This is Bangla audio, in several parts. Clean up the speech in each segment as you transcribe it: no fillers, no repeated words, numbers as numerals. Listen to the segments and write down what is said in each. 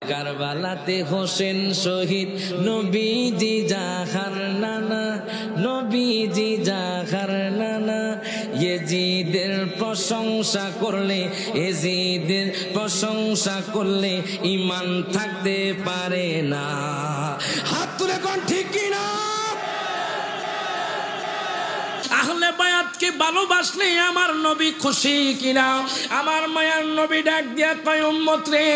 কারবালাতে হোসেন শহীদ নবীজি জাহার নানা, নবীজি জাহার নানা। ইয়েজিদের প্রশংসা করলে, ইয়েজিদের প্রশংসা করলে ঈমান থাকতে পারে না। হাত তুলে কোন ঠিক কিনা? আহলে বায়াতকে ভালোবাসলে আমার নবী খুশি কিনা? আমার মায়ার নবী ডাক দিয়া কয়, উম্মত রে,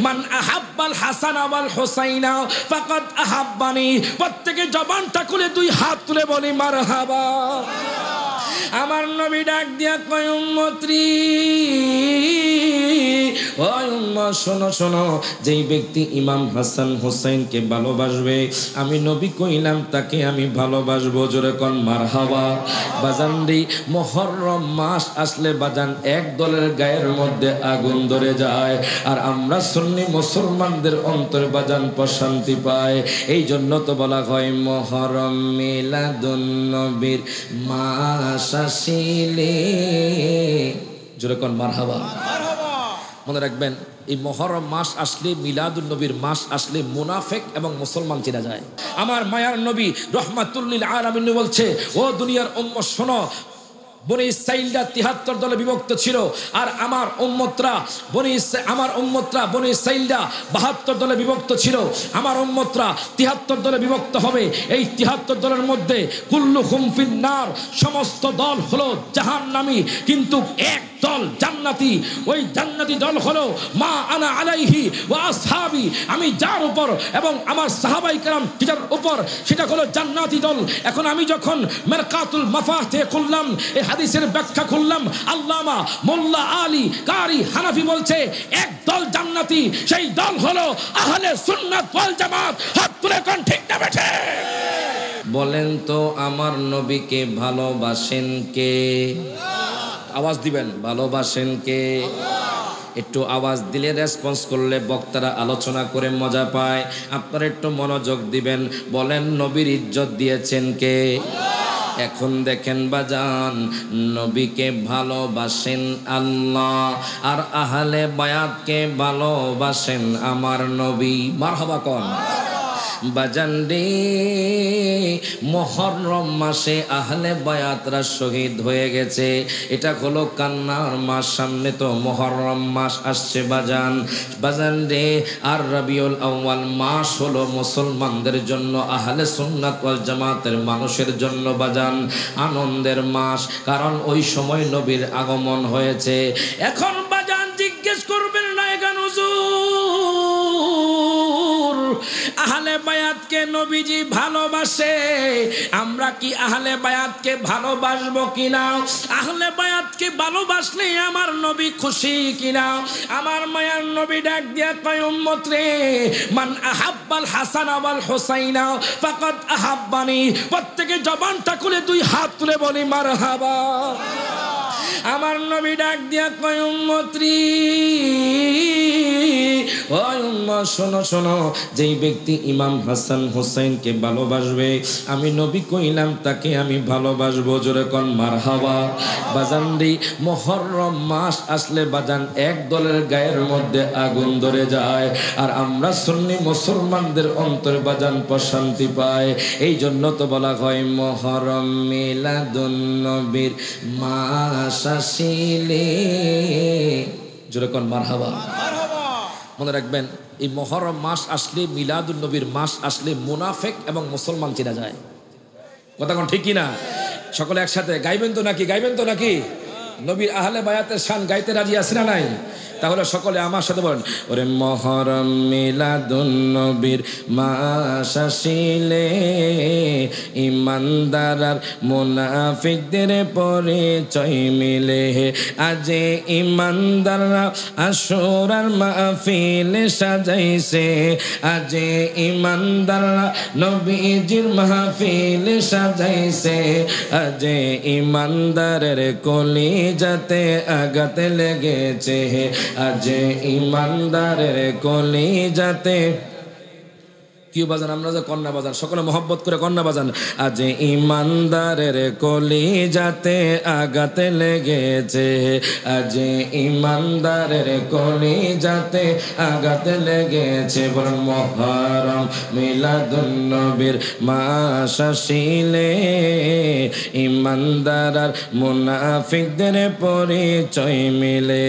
মান আহাব্বাল হাসান ওয়াল হুসাইনা ফাকাদ আহাব্বানি। প্রত্যেকে জবানটা খুলে দুই হাত তুলে বলি মারহাবা। আমার নবী ডাক দিয়া কয়, উম্মত রে, ও উম্মত শোনো শোনো, যেই ব্যক্তি ইমাম হাসান হুসাইনকে ভালোবাসবে আমি নবী কইলাম তাকে আমি ভালোবাসবো। জোরে কোন মারহাবা। বাজান রে, মুহররম মাস আসলে বাজান এক দলের গায়ের মধ্যে আগুন ধরে যায়, আর আমরা সুন্নি মুসলমানদের অন্তরে বাজান প্রশান্তি পায়। এই জন্য তো বলা হয় মুহররম মিলাদুন নবীর মাস আসিলে। জোরে কোন মারহাবা। মনে রাখবেন, এই মুহররম মাস আসলে, মিলাদুন নবীর মাস আসলে মুনাফিক এবং মুসলমান চেনা যায়। আমার মায়ার নবী রহমাতুল লিল আলামিন বলছে, ও দুনিয়ার উম্মত শোনো, বনি ইসরাঈলরা ৭৩ দলে বিভক্ত ছিল, আর আমার উম্মতরা বনি ইসরাঈলরা ৭২ দলে বিভক্ত ছিল। আমার উম্মতরা ৭৩ দলে বিভক্ত হবে। এই ৭৩ দলের মধ্যে কুল্লুহুম ফিন্নার, সমস্ত দল হলো জাহান্নামী, কিন্তু এক দল জান্নাতি। ওই জান্নাতি দল হলো মা আনা আলাইহি ওয়া আসহাবি, আমি যার উপর এবং আমার সাহাবায়ে কেরাম যার উপর, সেটা হলো জান্নাতি দল। এখন আমি যখন মিরকাতুল মাফাতিহ খুললাম, এই হাদিসের ব্যাখ্যা খুললাম, আল্লামা মোল্লা আলী কারি হানাফি বলছে এক দল জান্নাতি, সেই দল হলো আহলে সুন্নাত ওয়াল জামাত। হাত তুলে কোন ঠিক না বেঠে? বলেন তো, আমার নবীকে ভালোবাসেন কে? আওয়াজ দিবেন, ভালোবাসেন কে? একটু আওয়াজ দিলে, রেসপন্স করলে বক্তারা আলোচনা করে মজা পায়। আপনারা একটু মনোযোগ দিবেন। বলেন, নবীর ইজ্জত দিয়েছেন কে? এখন দেখেন বাজান, নবীকে ভালোবাসেন আল্লাহ, আর আহলে বায়াতকে ভালোবাসেন আমার নবী। মারহাবা কোন বাজান রে, মুহররম মাসে আহলে বায়াতরা শহীদ হয়ে গেছে। এটা হলো কান্নার মাস। সামনে তো মুহররম মাস আসছে বাজান। বাজান রে, আর রবিউল আউয়াল মাস হলো মুসলমানদের জন্য, আহলে সুন্নাত ওয়াল জামাতের মানুষের জন্য বাজান আনন্দের মাস, কারণ ওই সময় নবীর আগমন হয়েছে। এখন বাজান জিজ্ঞেস করবেন না, কেন হুজুর আহলে বায়াতকে নবীজি ভালোবাসে, আমরা কি আহলে বায়াতকে ভালোবাসবো কিনা? আহলে বায়াতকে ভালোবাসলে আমার নবী খুশি কিনা? আমার মায়ার নবী ডাক দিয়া কয়, উম্মত রে, মান আহাব্বাল হাসান ওয়াল হুসাইনা ফাকাদ আহাব্বানি। প্রত্যেকে জবানটা খুলে দুই হাত তুলে বলি মারহাবা। আমার নবী ডাক দিয়া কয়, উম্মত রে, ও উম্মত শোনো শোনো, যেই ব্যক্তি ইমাম হাসান হুসাইনকে ভালোবাসবে আমি নবী কইলাম তাকে আমি ভালোবাসবো। জোরে কোন মারহাবা। বাজান রে, মুহররম মাস আসলে বাজান এক দলের গায়ের মধ্যে আগুন ধরে যায়, আর আমরা সুন্নি মুসলমানদের অন্তরে বাজান প্রশান্তি পায়। এই জন্য তো বলা হয় মুহররম মিলাদুন নবীর মাস আসিলে। জোরে কোন মারহাবা। মনে রাখবেন, এই মুহররম মাস আসলে, মিলাদুন নবীর মাস আসলে মুনাফিক এবং মুসলমান চেনা যায়। কথা কোন ঠিক কিনা? সকলে একসাথে গাইবেন তো নাকি? গাইবেন তো নাকি? নবীর আহলে বায়াতের শান গাইতে রাজি আছে না নাই? তাহলে সকলে আমার সাথে বলেন, ওরে মুহররম মিলাদুন নবীর মাস আসিলে, ইমানদার আর মুনাফিকদের পরিচয় মিলে। আজ ইমানদাররা আশুরার মাহফিল সাজাইছে, আজ ইমানদাররা নবীজির মাহফিল সাজাইছে, আজ ইমানদারের কলিজাতে আঘাত লেগেছে, আজ ইমানদারের কলিজাতে কি বাজান আমরা যে কন্যা বাজান সকলে মহব্বত করে কন্যা বাজান। আজ ইমানদারের কলিজাতে আঘাত লেগেছে, আজ ইমানদারের কলিজাতে আঘাত লেগেছে। বলেন মুহররম মিলাদুন নবীর মাস আসিলে ইমানদার আর মুনাফিকদের পরিচয় মিলে।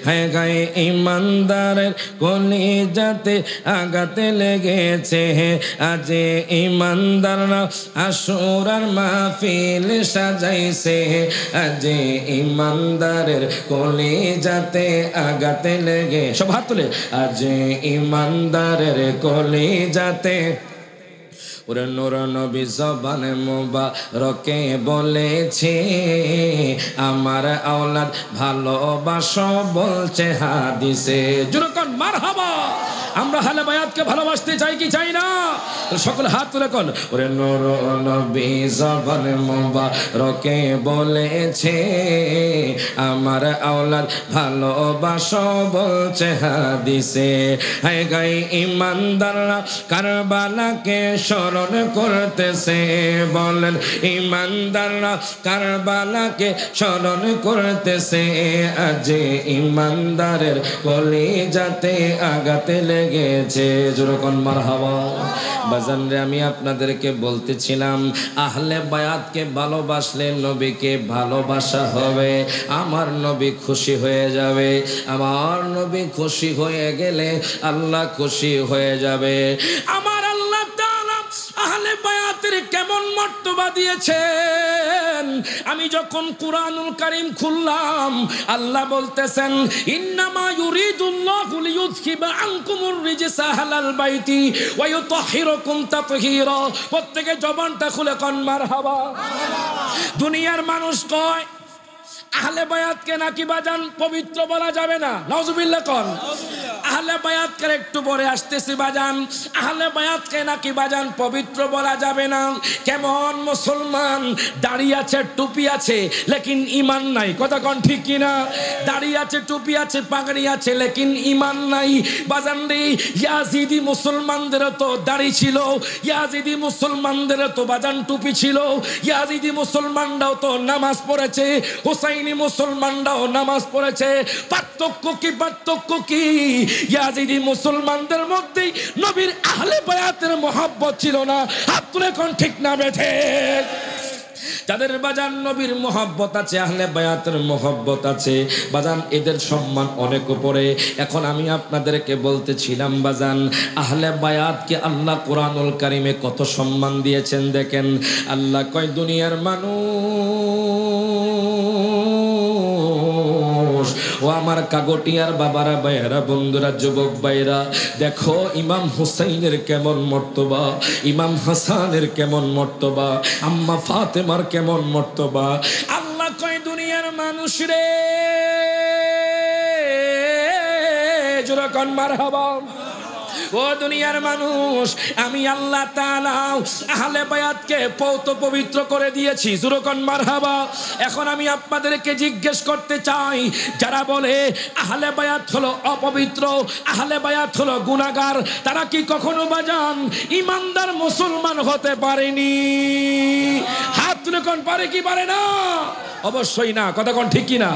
হ্যাঁ গায়ে ইমানদারের কলিজাতে আঘাত লেগেছে, আজ ইমানদাররা আশুরার মাহফিল সাজাইছে, আজ ইমানদারের কলিজাতে আঘাত লেগে। সব হাত তুলে। আজ ইমানদারের কলিজাতে। ওরে নূর নবী জবানে মুবারকে বলেছে আমার আওলাদ ভালোবাসো বলছে হাদিসে। জোরে কোন মারহাবা। আমরা আহলে বায়াতকে ভালোবাসতে চাই কি চাই না? সকল হাত তুলে কোন। ওরে নূর নবী জবানে মুবারকে বলেছে আমার আওলাদ ভালোবাসো বলছে হাদিসে। হায় গাই ইমানদাররা কারবালাকে স্মরণ করতেছে, বলেন ইমানদাররা কারবালাকে স্মরণ করতেছে, আজ ইমানদারের কলিজাতে আঘাত লেগেছে। যেরকম মারহাবা। বাজান রে আমি আপনাদেরকে বলতেছিলাম আহলে বায়াতকে ভালোবাসলে নবীকে ভালোবাসা হবে, আমার নবী খুশি হয়ে যাবে, আমার নবী খুশি হয়ে গেলে আল্লাহ খুশি হয়ে যাবে। আমার আল্লাহ তাআলা আহলে বায়াতের কেমন মর্তবা দিয়েছেন। আমি যখন কুরআনুল কারীম খুললাম আল্লাহ বলতেছেন ইন্নামা ইউরিদুল্লাহু লিইউযহিবা আনকুমুর রিজসা আহলাল বাইতি ওয়া ইউতাহহিরাকুম তাতহীরা। প্রত্যেকে জবানটা খুলে কোন মারহাবা। দুনিয়ার মানুষ কয় আহলে বায়াতকে নাকি বাজান পবিত্র বলা যাবে না। নাউজুবিল্লাহ কোন। আহলে বায়াতকে একটু পরে আসতেছি বাজান। আহলে বায়াতকে নাকি বাজান পবিত্র বলা যাবে না। কেমন মুসলমান দাড়ি আছে টুপি আছে লেকিন ঈমান নাই। কথা কোন ঠিক কি না? দাড়ি আছে টুপি আছে পাগড়ি আছে লেকিন ঈমান নাই। বাজান রে ইয়াজিদি মুসলমানদের তো দাড়ি ছিল, ইয়াজিদি মুসলমানদের তো বাজান টুপি ছিল, ইয়াজিদি মুসলমানরাও তো নামাজ পড়েছে, হুসাইন মুসলমানরাও নামাজ পড়েছে। পার্থক্য কি? পার্থক্য কি? ইয়াজিদি মুসলমানদের মধ্যে নবীর আহলে বায়াতের মহব্বত ছিল না। হাত তুলে কোন ঠিক না বেঠে? যাদের বাজান নবীর মহব্বত আছে, আহলে বায়াতের মহব্বত আছে বাজান, এদের সম্মান অনেক উপরে। এখন আমি আপনাদেরকে বলতেছিলাম বাজান আহলে বায়াতকে আল্লাহ কোরআনুল কারীমে কত সম্মান দিয়েছেন দেখেন। আল্লাহ কয় দুনিয়ার মানুষ ও আমার কাগটিয়ার বাবারা ভাইয়েরা বন্ধুরা যুবক ভাইরা দেখো ইমাম হুসাইনের কেমন মর্তবা, ইমাম হাসানের কেমন মর্তবা, আম্মা ফাতেমার কেমন মর্তবা। আল্লাহ কয় দুনিয়ার মানুষ রে, জোরে কোন মারহাবা। ও দুনিয়ার মানুষ আমি আল্লাহ তাআলা আহলে বায়াতকে পবিত্র করে দিয়েছি। জোরে কোন মারহাবা। এখন আমি আপনাদেরকে জিজ্ঞেস করতে চাই যারা বলে আহলে বায়াত হলো অপবিত্র, আহলে বায়াত হলো গুনাহগার, তারা কি কখনো বাজান ইমানদার মুসলমান হতে পারেনি? হাত তুলে কোন পারে কি পারে না? অবশ্যই না। কথা কোন ঠিক কি না?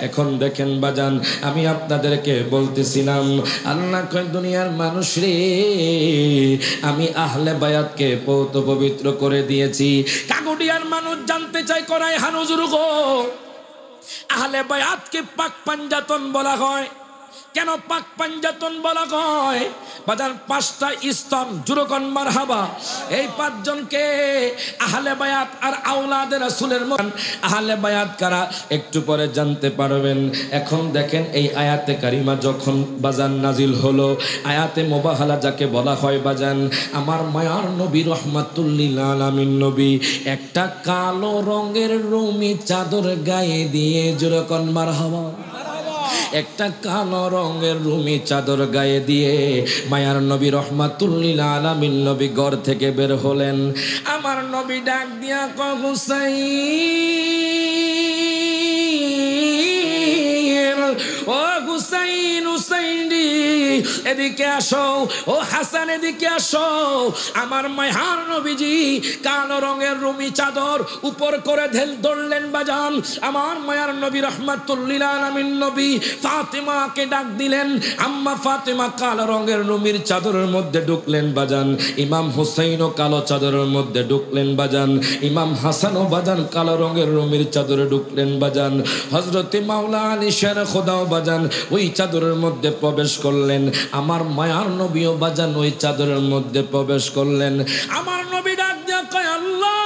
এখন দেখেন বাজান আমি আপনাদেরকে বলতেছিলাম আল্লাহ কয় দুনিয়ার মানুষ রে আমি আহলে বায়াতকে পবিত্র করে দিয়েছি। কাগুডিয়ার মানুষ জানতে চাই করায় হানুজুর গো আহলে বায়াতকে পাক পাঞ্জাতন বলা হয় কেন? পাক পাঞ্জাতন বলা হয় বাজার পাঁচটা স্তন। জুরকন মারহাবা। এই পাঁচজনকে আহলে বায়াত আর আওলাদে রাসূলের মত। আহলে বায়াত কারা একটু পরে জানতে পারবেন। এখন দেখেন এই আয়াতে কারিমা যখন বাজান নাজিল হলো, আয়াতে মুবাহালা যাকে বলা হয় বাজান, আমার মায়ার নবী রহমাতুল লিল আলামিন নবী একটা কালো রঙের রুমি চাদর গায়ে দিয়ে জুরকন মারহাবা, একটা কালো রঙের রুমি চাদর গায়ে দিয়ে মায়ার নবী রহমাতুল লিল আলামিন নবী ঘর থেকে বের হলেন। আমার নবী ডাক দিয়া কয় হুসাইন, ও হুসাইন, হুসাইন রে এদিকে আসো, ও হাসান এদিকে আসো। আমার মায়ার নবীজি কালো রঙের রুমি চাদর উপর করে ধরলেন বাজান। আমার মায়ার নবী রাহমাতুল লিল আলামিন নবী ফাতেমাকে ডাক দিলেন। আম্মা ফাতেমা কালো রঙের রুমির চাদরের মধ্যে ঢুকলেন বাজান। ইমাম হুসাইনও কালো চাদরের মধ্যে ঢুকলেন বাজান। ইমাম হাসানও বাজান কালো রঙের রুমির চাদরে ঢুকলেন বাজান। হযরতে মাওলা আলী শের খোদাও বাজান ওই চাদরের মধ্যে প্রবেশ করলেন। আমার মায়ার নবীও বাজান ওই চাদরের মধ্যে প্রবেশ করলেন। আমার নবী ডাক দিয়ে কয় আল্লাহ,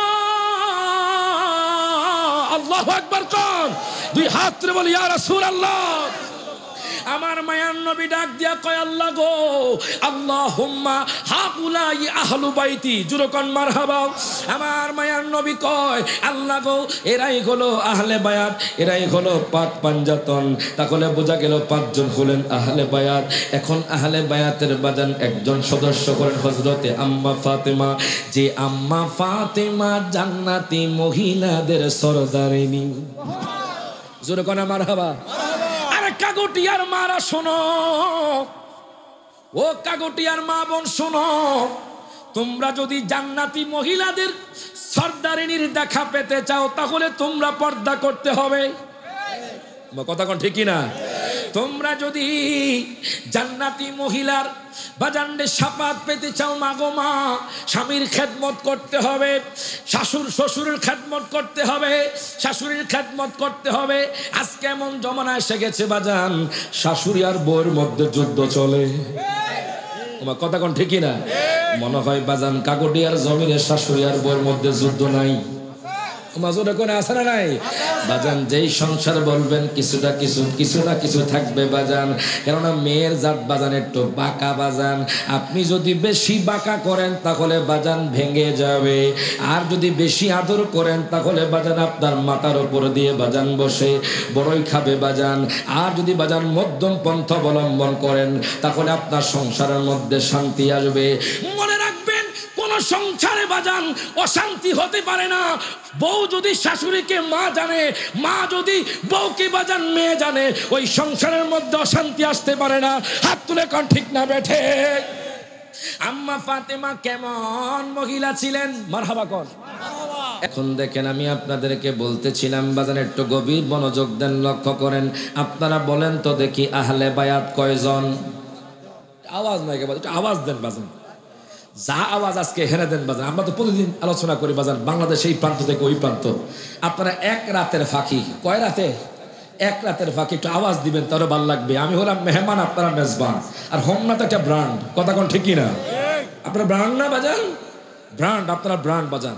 আল্লাহু আকবার কোন, দুই হাত তুলে বলি ইয়া রাসূলুল্লাহ। আমার মায়ার নবী ডাক দিয়া কয় আল্লাহ গো, আল্লাহুম্মা হাউলাই আহলু বাইতি, জোরে কোন মারহাবা। আমার মায়ার নবী কয় আল্লাহ গো, এরাই হলো আহলে বায়াত, এরাই হলো পাক পাঞ্জাতন। তাহলে বোঝা গেল পাঁচজন হলেন আহলে বায়াত। এখন আহলে বায়াতের বাজান একজন সদস্য করেন হযরতে আম্মা ফাতেমা। যে আম্মা ফাতেমা জান্নাতি মহিলাদের সরদারিনী, জোরে কোন মারহাবা। কাগটিয়ার মারা শোনো, ও কাগটিয়ার মা বোন শোনো, তোমরা যদি জান্নাতি মহিলাদের সর্দারিনীর দেখা পেতে চাও তাহলে তোমরা পর্দা করতে হবে। কথা কোন ঠিক না? তোমরা যদি জান্নাতি মহিলার বাজান্ডে শাফাত পেতে চাও মা গো মা, স্বামীর খেদমত করতে হবে, শ্বশুরের খেদমত করতে হবে, শাশুড়ির খেদমত করতে হবে। আজকে এমন জমানা এসে গেছে বাজান, শাশুড়ি আর বউর মধ্যে যুদ্ধ চলে। তোমার কথা কোন ঠিক না? মনে হয় বাজান কাগটিয়ার জমিনে শাশুড়ি আর বউর মধ্যে যুদ্ধ নাই। মাজুরে কোন আছে না নাই? বাজান যেই সংসার বলবেন কিছু না কিছু থাকবে বাজান। কেননা মেয়ের জাত বাজান একটু বাঁকা বাজান। আপনি যদি বেশি বাঁকা করেন তাহলে বাজান ভেঙে যাবে, আর যদি বেশি আদর করেন তাহলে বাজান আপনার মাথার উপর দিয়ে বাজান বসে বড়ই খাবে বাজান। আর যদি বাজান মধ্যম পন্থা অবলম্বন করেন তাহলে আপনার সংসারের মধ্যে শান্তি আসবে। মনে রাখবেন, কোন সংসারে বাজান অশান্তি হতে পারে না। বউ যদি শাশুড়িকে মা জানে, মা যদি বউকে বাজান মেয়ে জানে, ওই সংসারের মধ্যে অশান্তি আসতে পারে না। হাত তুলে কোন ঠিক না বেঠে? আম্মা ফাতেমা কেমন মহিলা ছিলেন? মারহাবা কোন। এখন দেখেন, আমি আপনাদেরকে বলতেছিলাম বাজান একটু গভীর মনোযোগ দেন, লক্ষ্য করেন। আপনারা বলেন তো দেখি আহলে বায়াত কয়জন? আওয়াজ নাই, আওয়াজ দেন বাজান, যা আওয়াজ আজকে হেরে দেন বাজান। আমরা তো প্রতিদিন আলোচনা করি বাজান, বাংলাদেশ এই প্রান্ত থেকে ওই প্রান্ত। আপনারা এক রাতের ফাঁকি, কয় রাতে? এক রাতের ফাঁকি একটু আওয়াজ দিবেন, তারও ভালো লাগবে। আমি হলাম মেহমান, আপনারা মেজবান। আর হোমনা তো একটা ব্র্যান্ড, কথা কোন ঠিক না? আপনারা ব্র্যান্ড না বাজান, ব্র্যান্ড, আপনারা ব্র্যান্ড বাজান।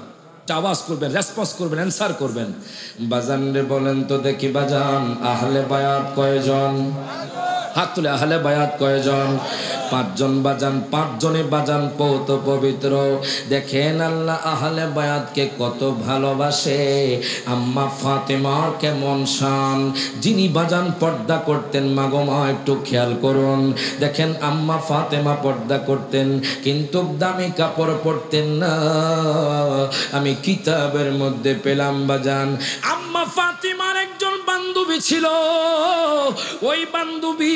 আওয়াজ করবেন, রেসপন্স করবেন, অ্যান্সার করবেন। বাজান রে বলেন তো দেখি বাজান আহলে বায়াত কয়জন? হাত তুলে আহলে বায়াত কয়জন? পাঁচজন বাজান। পাঁচজনে বাজান পৌত পবিত্র। দেখেন আল্লাহ আহলে বায়াতকে কত ভালোবাসে। আম্মা ফাতেমার কেমন শান, যিনি বাজান পর্দা করতেন। মাগো মা একটু খেয়াল করুন, দেখেন আম্মা ফাতেমা পর্দা করতেন কিন্তু দামি কাপড় পরতেন না। আমি কিতাবের মধ্যে পেলাম বাজান আম্মা ফাতেমার একজন বান্ধবী ছিল। ওই বান্ধবী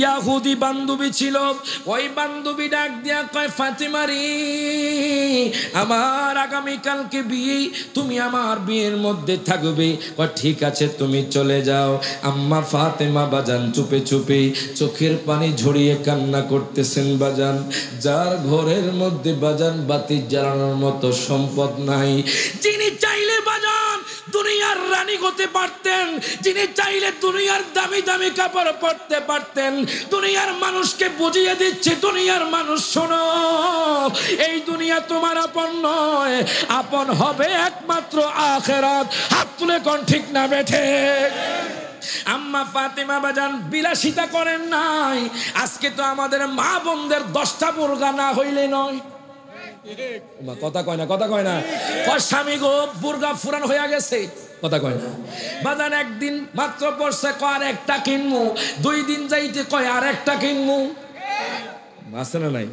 ইয়াহুদি বান্ধবী ছিল। ওই বান্ধবী ডাক দিয়া কয় ফাতেমারি, আমার আগামীকালকে বিয়ে, তুমি আমার বিয়ের মধ্যে থাকবে। কয় ঠিক আছে তুমি চলে যাও। আম্মা ফাতেমা বাজান চুপে চুপে চোখের পানি ঝরিয়ে কান্না করতেছেন বাজান। যার ঘরের মধ্যে বাজান বাতি জ্বালানোর মতো সম্পদ নাই, যিনি চাইলে বাজান দুনিয়ার রানী হতে পারতেন, যিনি চাইলে দুনিয়ার দামি দামি কাপড় পরতে পারতেন। দুনিয়ার মানুষকে বুঝিয়ে দিচ্ছে, দুনিয়ার মানুষ শোনো, এই দুনিয়া তোমার আপন নয়, আপন হবে একমাত্র আখিরাত। হাত তুলে কোন ঠিক না বেঠে? আম্মা ফাতেমা বাজান বিলাসিতা করেন নাই। আজকে তো আমাদের মা বোনদের 10টা বুরকা না হইলে নয়। কথা কয় না, কথা কয় না। স্বামী গো বুরকা ফুরান হয়ে গেছে, কথা কয় না বাজান। একদিন মাত্র পড়ছে, কয় আর একটা কিনবো। 2 দিন যাইতে কয় আর একটা কিনবো। আছে না নাই?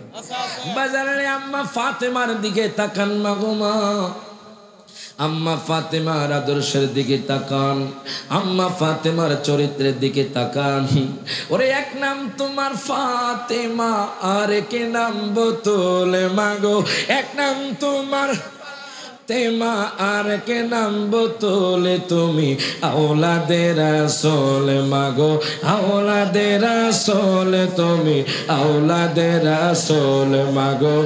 বাজারে আম্মা ফাতেমার দিকে তাকান মাগো মা। আম্মা ফাতেমার আদর্শের দিকে তাকান, আম্মা ফাতেমার চরিত্রের দিকে তাকান। ওরে এক নাম তোমার ফাতেমা, আর কে নাম বোতলে মাগো, এক নাম তোমার তেমা, আর কে নাম বোতলে তুমি আওলাদে রাসূল মাগো, আওলাদে রাসূল তুমি আওলাদে রাসূল মাগো।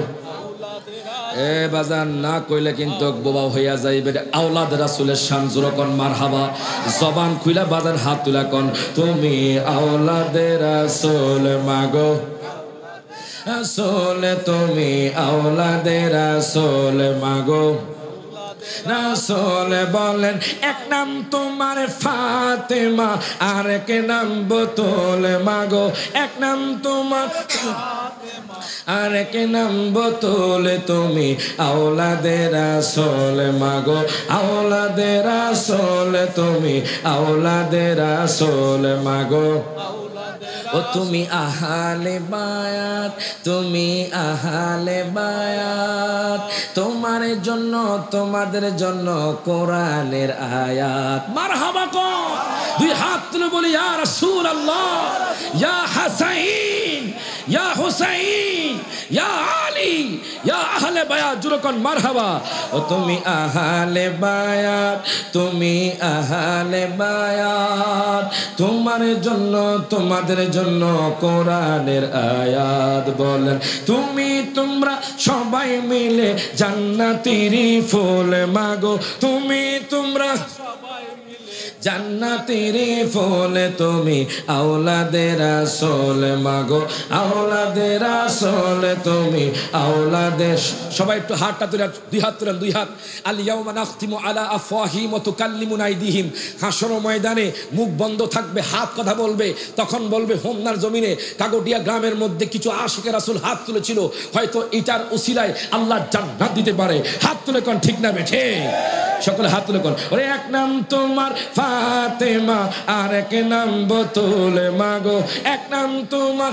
এ বাজান না কইলে কিন্তু বোবা হইয়া যাইবে। আওলাদ রাসূলের শান জোরে কোন মারহাবা, জবান খুইলা বাজান হাত তুলা কোন তুমি আওলাদে রাসূল মাগো, রাসূল তুমি আওলাদে রাসূল মাগো। রাসূল বলেন এক নাম তোমার ফাতেমা, আর এক নাম বোতল মাগো, এক নাম তোমার আর এক নাম বোতল তুমি আওলাদে রাসূল মাগো, আওলাদে রাসূল তুমি আওলাদে রাসূল মাগো। ও তুমি আহলে বায়াত, তুমি আহলে বায়াত, তোমার জন্য তোমাদের জন্য কোরআনের আয়াত। মারহাবা কোন দুই হাত তুলে বলি ইয়া রাসূলুল্লাহ, ইয়া হাসাইন, ইয়া হুসাইন, ইয়া আলী, ইয়া আহলে বায়াত, জোরে কোন মারহাবা। ও তুমি আহলে বায়াত, তুমি আহলে বায়াত, তোমার জন্য তোমাদের জন্য কোরআনের আয়াত। বলেন তুমি তোমরা সবাই মিলে জান্নাতের ফুল মাগো, তুমি তোমরা জান্নাতের ফুল তুমি আওলাদে রাসূল মাগো, আওলাদে রাসূল তুমি আওলাদে। সবাই একটু হাতটা তুলে, দুই হাত তুলেন, দুই হাত। আল ইয়াউমা নাখতিমু আলা আফওয়াহিহিম ওয়া তুকাল্লিমুনা আইদিহিম। হাসর ময়দানে মুখ বন্ধ থাকবে, হাত কথা বলবে। তখন বলবে হোমনার জমিনে কাগটিয়া গ্রামের মধ্যে কিছু আশিকে রাসূল হাত তুলেছিল, হয়তো এটার উসিলায় আল্লাহ জান্নাত দিতে পারে। হাত তুলে কোন ঠিক না বেঠে, সকলে হাত তুলে কোন। ওরে এক নাম তোমার ফাতেমা, আর এক নাম বোতল মাগো, এক নাম তোমার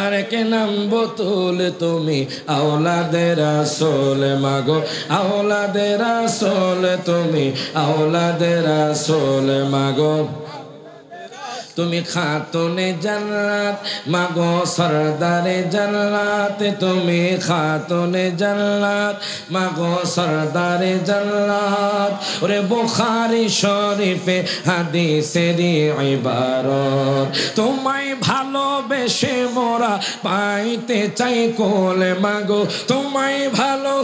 আর এক নাম বোতল তুমি আওলাদে রাসূল মাগো, আওলাদে রাসূল তুমি আওলাদে রাসূল মাগো। তুমি খাতুনে জান্নাত মাগো, সরদারে জান্নাত, তুমি খাতুনে জান্নাত মাগো, সরদারে জান্নাত। ওরে বুখারী শরীফে হাদিসের ইবারত, তোমায় ভালোবেসে মোরা পাইতে চাই কোলে মাগো, তোমায় ভালো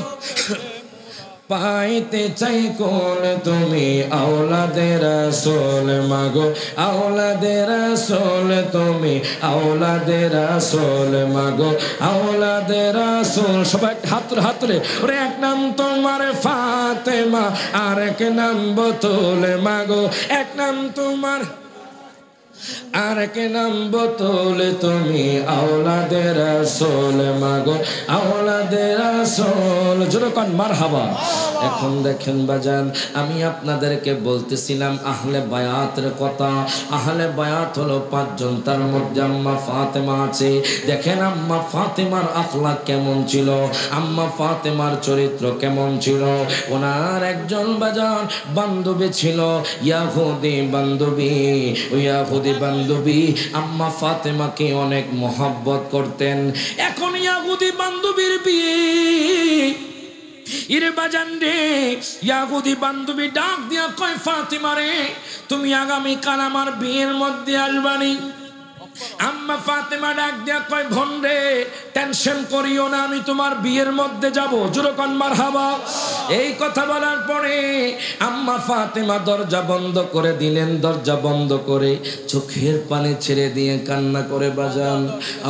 পাইতে চাই কোন তুমি আওলাদে রাসূল মাগো, আওলাদে রাসূল তুমি আওলাদে রাসূল মাগো, আওলাদে রাসূল। সবাই হাত তুলে, হাত তুলে। ওরে এক নাম তোমার ফাতেমা, আর এক নাম বোতল মাগো, এক নাম তোমার আর এক নাম বোতল তুমি আওলাদে রাসূল মাগো, আওলাদে রাসূল। জোরে কোন মারহাবা। এখন দেখেন বাজান, আমি আপনাদেরকে বলতেছিলাম আহলে বায়াতের কথা। আহলে বায়াত হলো পাঁচজন, তার মধ্যে আম্মা ফাতেমা আছে। দেখেন আম্মা ফাতেমার আখলাক কেমন ছিল, আম্মা ফাতেমার চরিত্র কেমন ছিল। ওনার একজন বাজান বান্ধবী ছিল, ইয়াহুদি বান্ধবী। ওই ইয়াহুদি বান্ধবী আম্মা ফাতেমাকে অনেক মহব্বত করতেন। এখন ইয়াহুদি বান্ধবীর বিয়ে, ইরে বাজান রে, ইয়াহুদি বান্ধবী ডাক দিয়া কয় ফাতেমা রে, তুমি আগামী কাল আমার বিয়ের মধ্যে আসবানি। আম্মা ফাতেমা ডাক দিয়া কয় বোন রে, টেনশন করিও না, আমি তোমার বিয়ের মধ্যে যাব। জোরে কোন মারহাবা। এই কথা বলার পরে আম্মা ফাতেমা দরজা বন্ধ করে দিলেন। দরজা বন্ধ করে চোখের পানি ছেড়ে দিয়ে কান্না করে বাজান।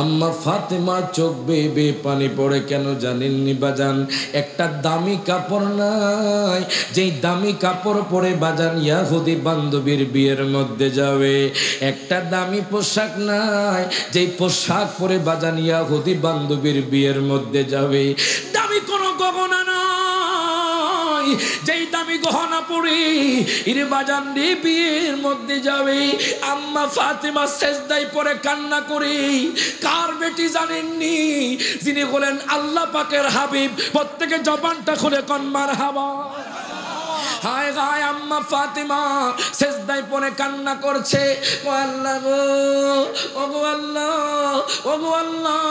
আম্মা ফাতেমা চোখ বেয়ে বেয়ে পানি পড়ে, কেন জানেননি বাজান? একটা দামি কাপড় নাই, যেই দামি কাপড় পরে বাজান ইয়াহুদি বান্ধবীর বিয়ের মধ্যে যাবে। একটা দামি পোশাক নাই, যেই পোশাক পরে বাজান ইয়াহুদি বান্ধবীর বিয়ের মধ্যে যাবে। দামি কোনো গহনা নাই, যেই দামি গহনা পরে ইরে বাজান রে বিয়ের মধ্যে যাবে, আম্মা ফাতেমা সেজদায় পড়ে কান্না করে। কার বেটি জানেননি? যিনি বলেন আল্লাহ পাকের হাবিব। প্রত্যেকে জবানটা খুলে কোন মারহাবা। হায় হায় আম্মা ফাতেমা সেজদায় পড়ে কান্না করছে, ও আল্লাহ গো, ও গো আল্লাহ, ও গো আল্লাহ,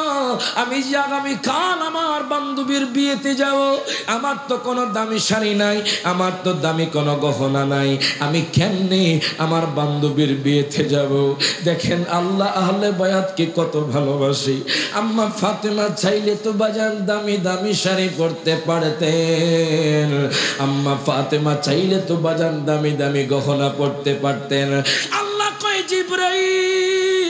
আমি যে আগামী কাল আমার বান্ধবীর বিয়েতে যাব, আমার তো কোনো দামি শাড়ি নাই, আমার তো দামি কোনো গহনা নাই, আমি কেমনে আমার বান্ধবীর বিয়েতে যাব? দেখেন আল্লাহ আহলে বায়াতকে কত ভালোবাসি। আম্মা ফাতেমা চাইলে তো বাজান দামি দামি শাড়ি পরতে পারতেন, আম্মা ফাতেমা চাইলে তো বাজান দামি দামি গহনা পড়তে পারতেন। আল্লাহ কয় জিবরাইল,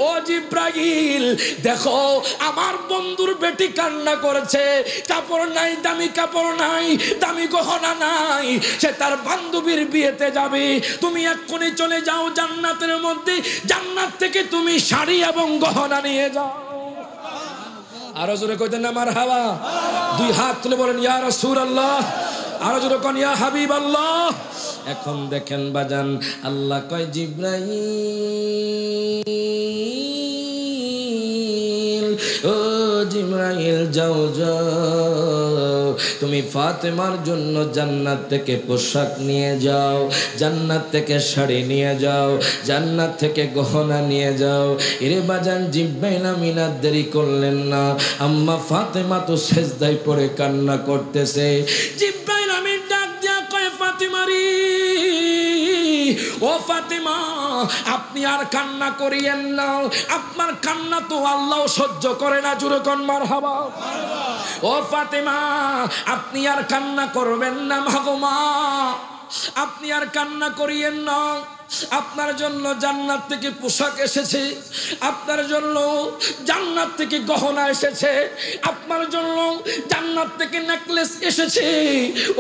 ও জিবরাইল দেখো আমার বন্ধুর বেটি কান্না করেছে, কাপড় নাই, দামি কাপড় নাই, দামি গহনা নাই, সে তার বান্ধবীর বিয়েতে যাবে। তুমি এক্ষুনি চলে যাও জান্নাতের মধ্যে, জান্নাত থেকে তুমি শাড়ি এবং গহনা নিয়ে যাও। আরো জোরে কইতেন না মারহাবা? দুই হাত তুলে বলেন ইয়া রাসূলুল্লাহ। আরো জোরে কোন ইয়া হাবিবাল্লাহ। এখন দেখেন বাজান আল্লাহ কয় জিবরাইল, ও জিবরাইল যাও যাও, তুমি ফাতেমার জন্য জান্নাত থেকে পোশাক নিয়ে যাও, জান্নাত থেকে শাড়ি নিয়ে যাও, জান্নাত থেকে গহনা নিয়ে যাও। এরে বাজান জিবরাইল আমিনা দেরি করলেন না। আম্মা ফাতেমা তো সেজদায় পড়ে কান্না করতেছে। জিবরাইল আমিন ডাক দিয়া কয় ফাতেমারি, ও ফাতেমা আপনি আর কান্না করিয়েন না, আপনার কান্না তো আল্লাহ সহ্য করে না। জোরে কোন মারহাবা। ও ফাতেমা আপনি আর কান্না করবেন না, মাগোমা আপনি আর কান্না করিয়েন না। আপনার জন্য জান্নাত থেকে পোশাক এসেছে, আপনার জন্য জান্নাত থেকে গহনা এসেছে, আপনার জন্য জান্নাত থেকে নেকলেস এসেছে।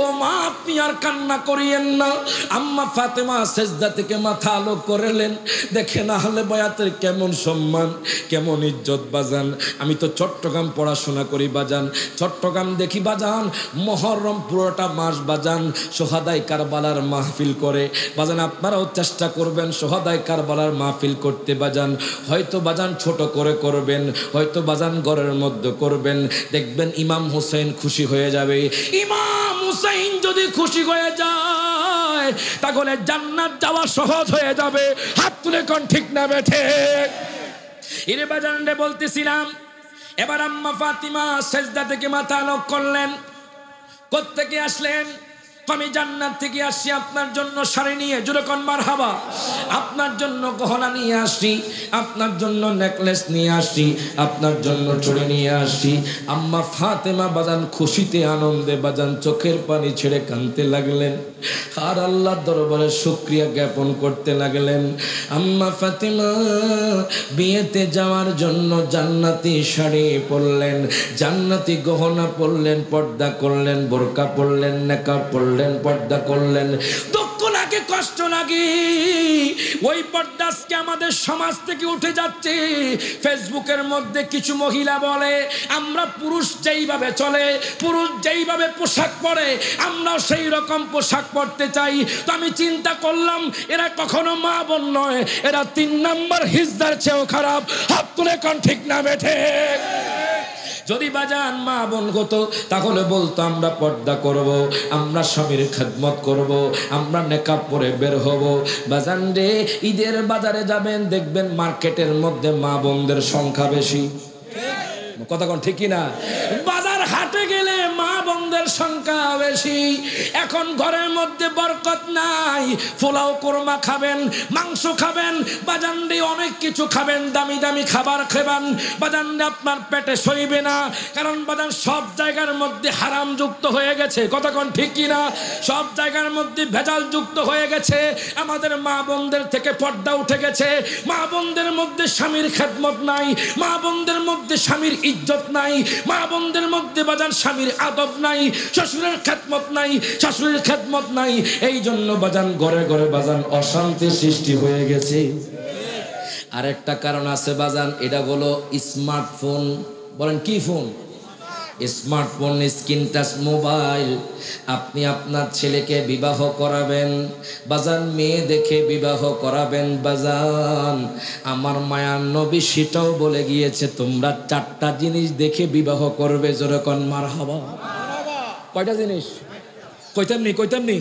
ও মা আপনি আর কান্না করিয়েন না। আম্মা ফাতেমা সেজদা থেকে মাথা আলো করলেন। দেখেন আহলে বায়াতের কেমন সম্মান, কেমন ইজ্জত বাজান। আমি তো চট্টগ্রাম পড়াশোনা করি বাজান, চট্টগ্রাম দেখি বাজান মুহররম পুরোটা মাস বাজান সোহাদাই কারবালার মাহফিল করে বাজান। আপনারাও চেষ্টা করবেন সোহাদাই কারবালার মাহফিল করতে বাজান। হয়তো বাজান ছোট করে করবেন, হয়তো বাজান ঘরের মধ্যে করবেন, দেখবেন ইমাম হুসাইন খুশি হয়ে যাবে। ইমাম হুসাইন যদি খুশি হয়ে যায় তাহলে জান্নাত যাওয়া সহজ হয়ে যাবে। হাত তুলে কোন ঠিক না বেঠে? ইরে বাজান রে বলতেছিলাম, এবার আম্মা ফাতিমা সেজদা থেকে মাথা নত করলেন। কোত্থেকে আসলেন? আমি জান্নাত থেকে আসছি আপনার জন্য শাড়ি নিয়ে। জোরে কোন মারহাবা। আপনার জন্য গহনা নিয়ে আসছি, আপনার জন্য নেকলেস নিয়ে আসছি, আপনার জন্য চুড়ি নিয়ে আসছি। আম্মা ফাতেমা বাজান খুশিতে আনন্দে বাজান চোখের পানি ছেড়ে কাঁদতে লাগলেন আর আল্লাহর দরবারে শুকরিয়া জ্ঞাপন করতে লাগলেন। আম্মা ফাতেমা বিয়েতে যাওয়ার জন্য জান্নাতি শাড়ি পরলেন, জান্নাতি গহনা পরলেন, পর্দা করলেন, বোরকা পরলেন, নেকাব পরলেন, পর্দা করলেন। দুঃখ লাগে, কষ্ট লাগে। ওই পর্দা আজকে আমাদের সমাজ থেকে উঠে যাচ্ছে। ফেসবুকের মধ্যে কিছু মহিলা বলে আমরা পুরুষ যেইভাবে চলে, পুরুষ যেইভাবে পোশাক পরে আমরাও সেই রকম পোশাক পরতে চাই। তো আমি চিন্তা করলাম এরা কখনো মা বোন নয়, এরা 3 নম্বর হিজদার চেয়েও খারাপ। হাত তুলে কোন ঠিক না বেঠে? যদি বাজান মা বোন হতো তাহলে বলতো আমরা পর্দা করব, আমরা স্বামীর খেদমত করব, আমরা নেকাব পরে বের হব। বাজান রে ঈদের বাজারে যাবেন দেখবেন মার্কেটের মধ্যে মা বোনদের সংখ্যা বেশি। কথা কোন ঠিক না? বাজার হাটে গেলে মা বোনদের সংখ্যা বেশি। এখন ঘরের মধ্যে বরকত নাই। পোলাও কোরমা খাবেন, মাংস খাবেন, বাজান রে অনেক কিছু খাবেন, দামি দামি খাবার খাবেন, বাজান রে আপনার পেটে সইবে না। কারণ বাজান সব জায়গার মধ্যে হারাম যুক্ত হয়ে গেছে। কথা কোন ঠিক না? সব জায়গার মধ্যে ভেজাল যুক্ত হয়ে গেছে। আমাদের মা বোনদের থেকে পর্দা উঠে গেছে। মা বোনদের মধ্যে স্বামীর খেদমত নাই, মা বোনদের মধ্যে স্বামীর ইজ্জত নাই, মা বোনদের মধ্যে বাজান স্বামীর আদব নাই, শ্বশুরের খেদমত নাই, শাশুড়ির খেদমত নাই। এই জন্য বাজান ঘরে ঘরে বাজান অশান্তি সৃষ্টি হয়ে গেছে। আরেকটা কারণ আছে বাজান, এটা হলো স্মার্টফোন। বলেন কি phone? Smartphone, screen touch mobile. আপনি আপনার ছেলেকে বিবাহ করাবেন বাজান, মেয়ে দেখে বিবাহ করাবেন বাজান। আমার মায়ার নবী সেটাও বলে গিয়েছে, তোমরা 4টা জিনিস দেখে বিবাহ করবে। জোরে কোন মারহাবা। কয়টা জিনিস? কইতাম নি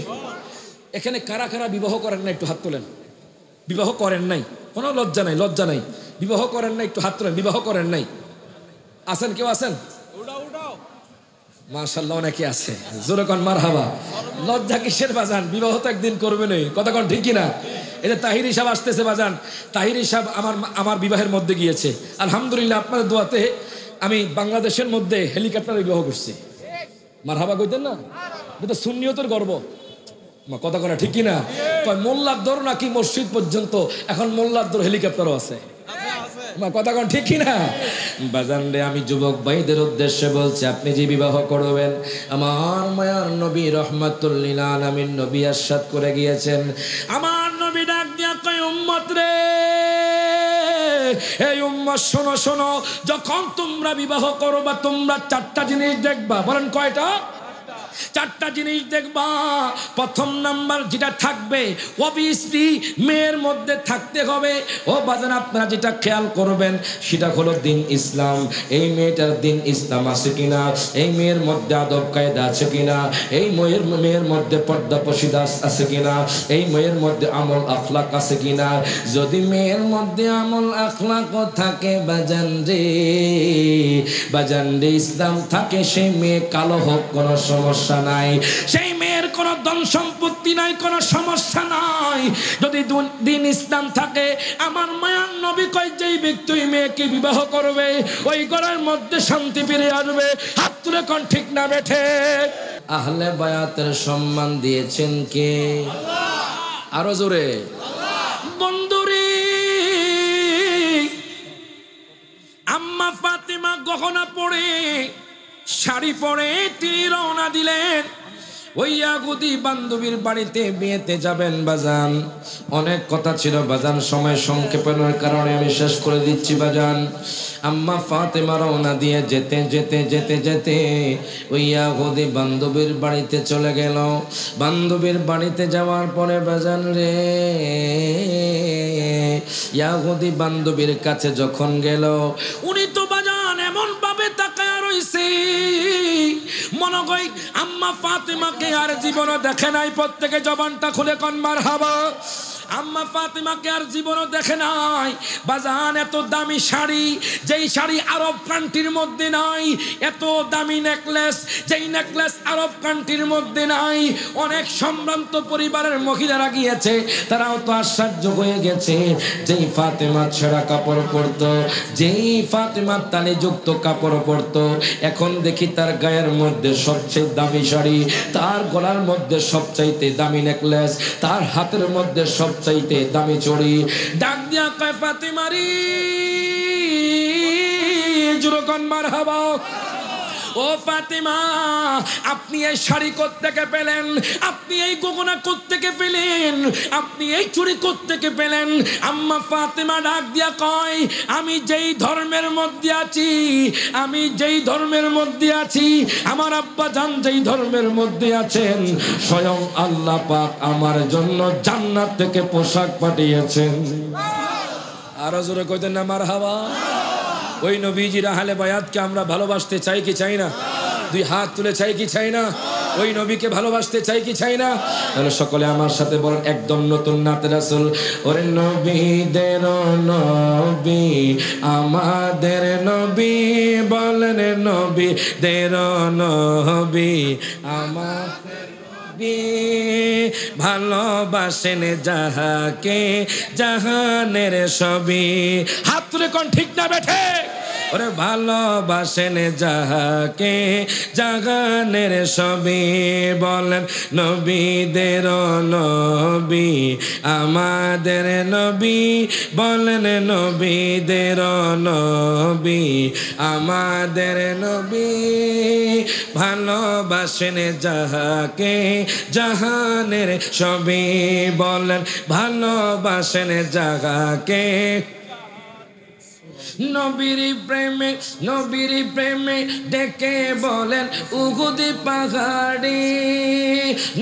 এখানে কারা কারা বিবাহ করেন না একটু হাত তোলেন। বিবাহ করেন নাই, কোনো লজ্জা নাই। বিবাহ করেন না একটু হাত তোলেন। বিবাহ করেন নাই আছেন? কেউ আছেন? মাশাআল্লাহ, অনেকে আছে। জোরে কোন মারহাবা। লজ্জা কিসের বাজান? বিবাহ তো একদিন করবে নই, কথা কোন ঠিক কিনা? এই যে তাহিরি সাহেব আসতেছে বাজান, তাহিরি সাহেব আমার বিবাহের মধ্যে গিয়েছে। আলহামদুলিল্লাহ, আপনাদের দোয়াতে আমি বাংলাদেশের মধ্যে হেলিকপ্টারে বিবাহ করছি। মারহাবা কইতেন না? এটা সুন্নিয়তের গর্ব, কথা কোন ঠিক কিনা? মোল্লার দর নাকি মসজিদ পর্যন্ত, এখন মোল্লার দর হেলিকপ্টারও আছে, কথা কোন ঠিক কিনা? বাজান রে, আমি যুবক ভাইদের উদ্দেশ্যে বলছি, আপনি যে বিবাহ করবেন, আমার মায়ার নবী রহমাতুল লিল আলামিন নবী আরশাদ করে গিয়েছেন। আমার নবী ডাক দিয়া কয়, উম্মত রে, এই উম্মত শোনো শোনো, যখন তোমরা বিবাহ করবা তোমরা 4টা জিনিস দেখবা। বলেন কয়টা? 4টা জিনিস দেখবা। প্রথম নাম্বার যেটা থাকবে, অবভিয়াসলি মেয়ের মধ্যে থাকতে হবে। ও বাজান, আপনারা যেটা খেয়াল করবেন সেটা হলো দিন ইসলাম। এই মেয়েটার দিন ইসলাম আছে কিনা, এই মেয়ের মধ্যে আদব কায়দা আছে কিনা, এই মেয়ের মধ্যে পর্দা পশিদা আছে কিনা, এই মেয়ের মধ্যে আমল আখলাক আছে কিনা। যদি মেয়ের মধ্যে আমল আখলাক থাকে বাজান রে, ইসলাম থাকে, সেই মেয়ে কালো হোক কোনো সমস্যা নাই, সেই মেয়ের কোন ধন সম্পত্তি নাই, কোন সমস্যা নাই। যদি দিন ইসলাম থাকে, আমার মায়ার নবী কয়, যেই ব্যক্তি ওই মেয়েকে বিবাহ করবে ওই ঘরের মধ্যে শান্তি ফিরে আসবে। হাত তুলে কোন ঠিক না বেঠে? আহলে বায়াতের সম্মান দিয়েছেন কে? আরো জোরে। বন্ধুরে, আম্মা ফাতেমা গহনা পরে, শাড়ি পরে তিনি রওনা দিলেন ওই ইয়াহুদি বান্ধবীর বাড়িতে বিয়েতে যাবেন বাজান। অনেক কথা ছিল বাজান, সময় সংক্ষেপণের কারণে আমি শেষ করে দিচ্ছি বাজান। আম্মা ফাতেমা রওনা দিয়ে যেতে ওই ইয়াহুদি বান্ধবীর বাড়িতে চলে গেল। বান্ধবীর বাড়িতে যাওয়ার পরে বাজান রে, ইয়াহুদি বান্ধবীর কাছে যখন গেল, উনি তো বাজান এমন ভাবে তাকায়া রইছে, মনে হয় আম্মা ফাতেমাকে আর জীবনে দেখে নাই। প্রত্যেকে জবানটা খুলে কোন মারহাবা। আম্মা ফাতেমাকে আর জীবনও দেখে নাই বাজান। এত দামি শাড়ি, যেই শাড়ি আরব কান্ট্রির মধ্যে নাই, এত দামি নেকলেস, যেই নেকলেস আরব কান্ট্রির মধ্যে নাই। অনেক সম্ভ্রান্ত পরিবারের মহিলারা গিয়েছে, তারাও তো আশ্চর্য হয়ে গেছে। যেই ফাতেমা ছেঁড়া কাপড় পরতো, যেই ফাতেমার তালিযুক্ত কাপড় পরতো, এখন দেখি তার গায়ের মধ্যে সবচেয়ে দামি শাড়ি, তার গলার মধ্যে সবচাইতে দামি নেকলেস, তার হাতের মধ্যে সবচাইতে দামি চড়ি। ডাক দিয়া কয়, ফাতেমা রে, জোরে কোন মারহাবা। ও ফাতেমা, আপনি এই শাড়ি কোত্থেকে পেলেন? আপনি এই গহনা কোত্থেকে পেলেন? আপনি এই চুড়ি কোত্থেকে পেলেন? আম্মা ফাতেমা ডাক দিয়া কয়, আমি যেই ধর্মের মধ্যে আছি, আমি যেই ধর্মের মধ্যে আছি, আমার আব্বা জান যেই ধর্মের মধ্যে আছেন, স্বয়ং আল্লাহ পাক আমার জন্য জান্নাত থেকে পোশাক পাঠিয়েছেন। আরো জোরে কইতেন না মারহাবা। ওই নবীজির আহলে বায়াতকে আমরা ভালোবাসতে চাই কি চাই না? 2 হাত তুলে চাই কি চাই না? ওই নবীকে ভালোবাসতে চাই কি চাই না? তাহলে সকলে আমার সাথে বলেন, একদম নতুন নাতে রাসূল। ওরে নবীদের নবী, আমাদের নবী, বলেন নবীদের নবী, আমাদের ভালোবাসেন যাহাকে জাহানের সবই। হাত তুলে কোন ঠিক না বেঠে? ওরে ভালোবাসেন যাহাকে জাহানের সবই, বলেন নবীদের নবী, আমাদের নবী, বলেন নবীদের নবী, আমাদের নবী, ভালোবাসেন যাহাকে জাহানের সবই, বলেন ভালোবাসেন যাহাকে নবীর প্রেমে ডেকে বলেন উহুদ পাহাড়ে,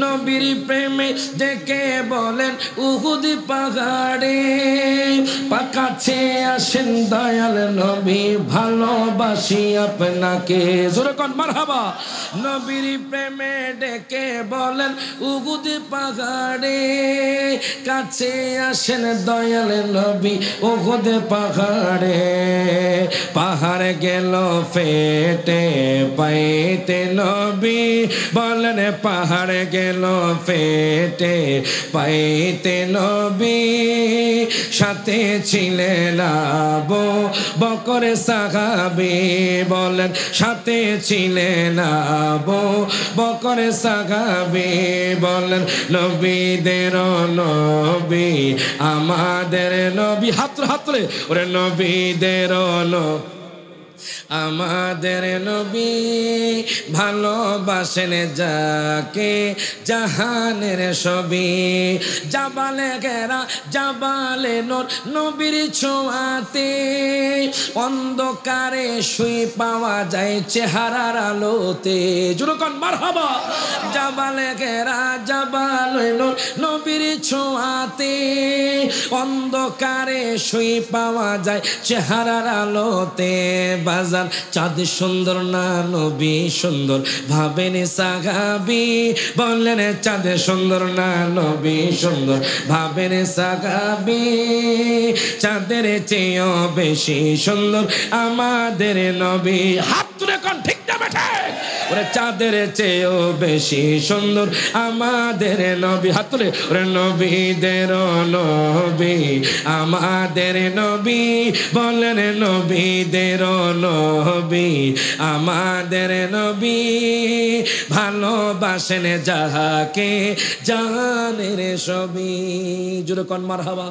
নবীর প্রেমে ডেকে বলেন উহুদ পাহাড়ে। কাছে আসেন দয়াল নবী, ভালোবাসি আপনাকে, জোরে কোন মারহাবা। নবীর প্রেমে ডেকে বলেন উহুদ পাহাড়ে, কাছে আসেন দয়াল নবী উহুদ পাহাড়ে। পাহাড় গেল ফেটে পাইতে নবী বলেন, পাহাড় গেল ফেটে পাইতে নবী। সাথে ছিলেন আবু বকর সাহাবী বলেন, সাথে ছিলেন আবু বকর সাহাবী বলেন, নবীদের নবী আমাদের নবী। হাতরে ওরে নবীদের আমাদের নবী ভালোবাসেন যাকে জাহানের সবই। জাবালে গেরা জাবালে নূর নবীর ছোঁয়াতে, অন্ধকারে শুয়ে পাওয়া যায় চেহারার আলোতে, জোরে কোন মারহাবা। জাবালে গেরা জাবালে নূর নবীর ছোঁয়াতে, অন্ধকারে শুয়ে পাওয়া যায় চেহারার আলোতে। বাজার চাঁদ সুন্দর না নবী সুন্দর ভাবেন সাহাবী বললেন, চাঁদ সুন্দর না নবী সুন্দর ভাবেন সাহাবী। চাঁদের চেয়েও বেশি সুন্দর আমাদের নবী। হাত তুলে কোন ঠিক না বেঠে, ওরে চাঁদের চেয়েও বেশি সুন্দর আমাদের নবী। হাত তুলে ওরে নবীদের নবী আমাদের নবী বলেন, নবীদের নবী আমাদের নবী ভালোবাসেন যাহাকে জাহানের সবই। জোরে কোন মারহাবা।